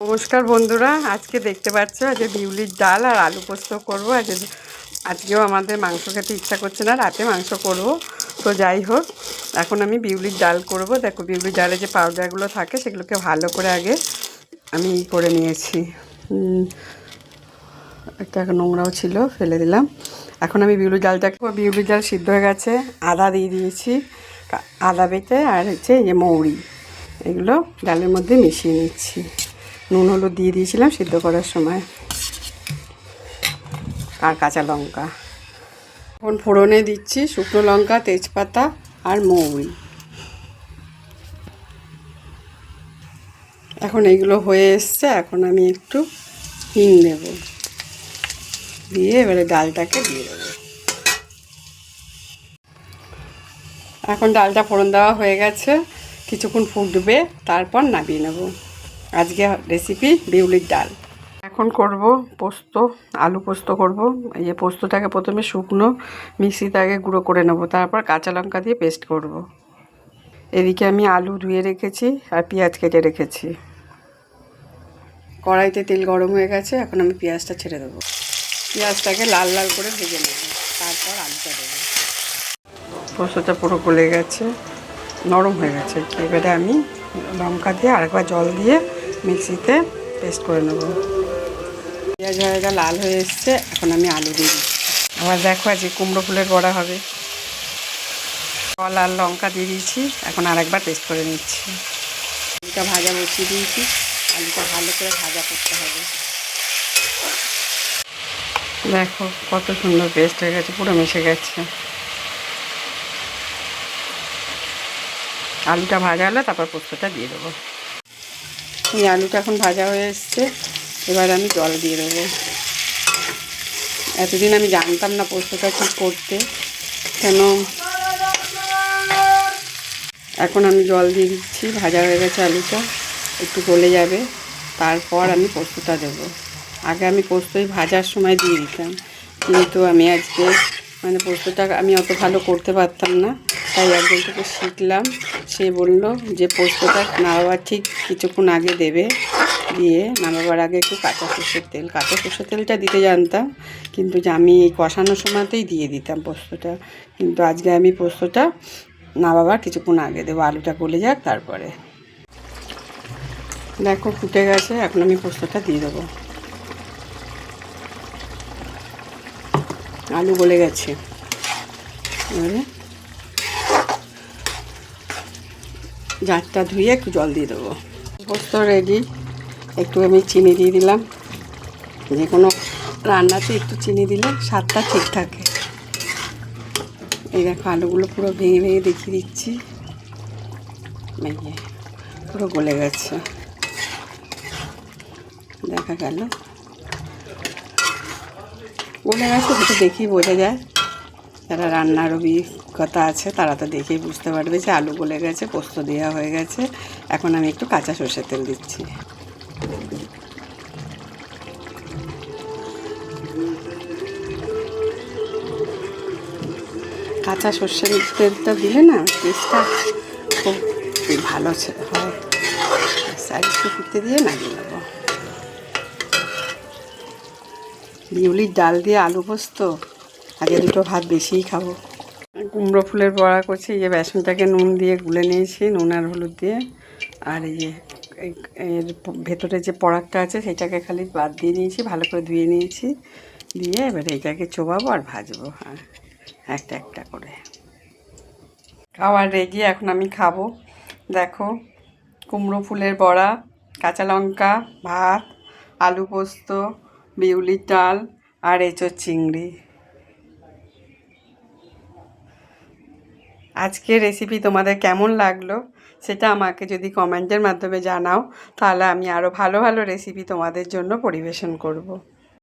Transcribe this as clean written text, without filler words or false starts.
নমস্কার বন্ধুরা, আজকে দেখতে পাচ্ছ যে বিউলির ডাল আর আলু পোস্ত করবো। আজকেও আমাদের মাংস খেতে ইচ্ছা করছে না, রাতে মাংস করব। তো যাই হোক, এখন আমি বিউলির ডাল করব। দেখো, বিউলির ডালে যে পাউডারগুলো থাকে সেগুলোকে ভালো করে আগে আমি করে নিয়েছি। একটা নোংরাও ছিল, ফেলে দিলাম। এখন আমি বিউলির ডাল সিদ্ধ হয়ে গেছে, আদা দিয়ে দিয়েছি, আদা বেটে, আর হচ্ছে এই যে মৌরি, এগুলো ডালের মধ্যে মিশিয়ে নিচ্ছি। নুন হলুদ দিয়ে দিয়েছিলাম সিদ্ধ করার সময়, আর কাঁচা লঙ্কা। এখন ফোড়নে দিচ্ছি শুকনো লঙ্কা, তেজপাতা আর মৌরি। এখন এইগুলো হয়ে এসছে, এখন আমি একটু হিং দেব, দিয়ে এবারে ডালটাকে দিয়ে দেবো। এখন ডালটা ফোড়ন দেওয়া হয়ে গেছে, কিছুক্ষণ ফুটবে, তারপর নামিয়ে নেব। আজকে রেসিপি বিউলির ডাল। এখন করব পোস্ত, আলু পোস্ত করব। এই যে পোস্তটাকে প্রথমে শুকনো মিক্সিতে আগে গুঁড়ো করে নেব, তারপর কাঁচা লঙ্কা দিয়ে পেস্ট করব। এদিকে আমি আলু ধুয়ে রেখেছি আর পেঁয়াজ কেটে রেখেছি। কড়াইতে তেল গরম হয়ে গেছে, এখন আমি পেঁয়াজটা ছেড়ে দেবো। পেঁয়াজটাকে লাল লাল করে ভেজে নেব, তারপর আলুটা দেবো। পোস্তটা পুরো গলে গেছে, নরম হয়ে গেছে। এবারে আমি লঙ্কা দিয়ে আরেকবার জল দিয়ে মিক্সিতে পেস্ট করে নেব। পেঁয়াজ ভাজাটা লাল হয়ে এসছে, এখন আমি আলু দিয়ে দিচ্ছি। আবার দেখো, আজকে কুমড়ো ফুলের বড়া হবে। জল আর লঙ্কা দিয়ে দিয়েছি, এখন আরেকবার পেস্ট করে নিচ্ছি। আলুটা ভাজা বসিয়ে দিয়েছি, আলুটা ভালো করে ভাজা করতে হবে। দেখো কত সুন্দর পেস্ট হয়ে গেছে, পুরো মিশে গেছে। আলুটা ভাজা হলে তারপর পোস্তটা দিয়ে দেবো। এই আলুটা এখন ভাজা হয়ে এসছে, এবার আমি জল দিয়ে দেবো। এতদিন আমি জানতাম না পোস্তটা ঠিক করতে, কেন। এখন আমি জল দিয়ে দিচ্ছি, ভাজা হয়ে গেছে আলুটা, একটু গলে যাবে, তারপর আমি পোস্তটা দেবো। আগে আমি পোস্তই ভাজার সময় দিয়ে দিতাম, কিন্তু আমি আজকে পোস্তটা আমি অত ভালো করতে পারতাম না, তাই একজন থেকে শিখলাম। সে বলল যে পোস্তটা নামাবার ঠিক কিছুক্ষণ আগে দেবে, দিয়ে নামাবার আগে একটু কাঁচা সর্ষের তেলটা দিতে জানতাম, কিন্তু আমি এই কষানোর সময়তেই দিয়ে দিতাম পোস্তটা। কিন্তু আজকে আমি পোস্তটা নামাবার কিছুক্ষণ আগে দেবো, আলুটা গলে যাক তারপরে। দেখো ফুটে গেছে, এখন আমি পোস্তটা দিয়ে দেবো। আলু গলে গেছে, এবারে জারটা ধুয়ে একটু জল দিয়ে দেবো। পোস্ত রেডি। একটু আমি চিনি দিয়ে দিলাম, যে কোনো রান্নাতে একটু চিনি দিলে স্বাদটা ঠিক থাকে। এই দেখো আলুগুলো পুরো ভেঙে ভেঙে দেখিয়ে দিচ্ছি, পুরো গলে গেছে, দেখা গেল গলে গেছে। সেটা দেখেই বোঝা যায়, যারা রান্নার অভিজ্ঞতা আছে তারা তো দেখেই বুঝতে পারবে যে আলু গলে গেছে, পোস্ত দেওয়া হয়ে গেছে। এখন আমি একটু কাঁচা সর্ষের তেল দিচ্ছি। কাঁচা সর্ষের তেলটা দিলে না টেস্টটা খুব ভালো হয়। একটু ফুটতে দিয়ে নামিয়ে নেব। বিউলির ডাল দিয়ে আলু পোস্ত, আগে দুটো ভাত বেশিই খাবো। কুমড়ো ফুলের বড়া করছি। এই যে বেসনটাকে নুন দিয়ে গুলে নিয়েছি, নুন আর হলুদ দিয়ে। আর এই যে এর ভেতরে যে পরাগটা আছে সেটাকে খালি বাদ দিয়ে নিয়েছি, ভালো করে ধুয়ে নিয়েছি। দিয়ে এবারে এইটাকে চোবাবো আর ভাজবো, হ্যাঁ, একটা একটা করে। খাওয়ার রেডি, এখন আমি খাবো। দেখো, কুমড়ো ফুলের বড়া, কাঁচা লঙ্কা, ভাত, আলু পোস্ত, বিউলির ডাল আর এঁচোড় চিংড়ি। আজকের রেসিপি তোমাদের কেমন লাগলো সেটা আমাকে যদি কমেন্টের মাধ্যমে জানাও, তাহলে আমি আরও ভালো ভালো রেসিপি তোমাদের জন্য পরিবেশন করব।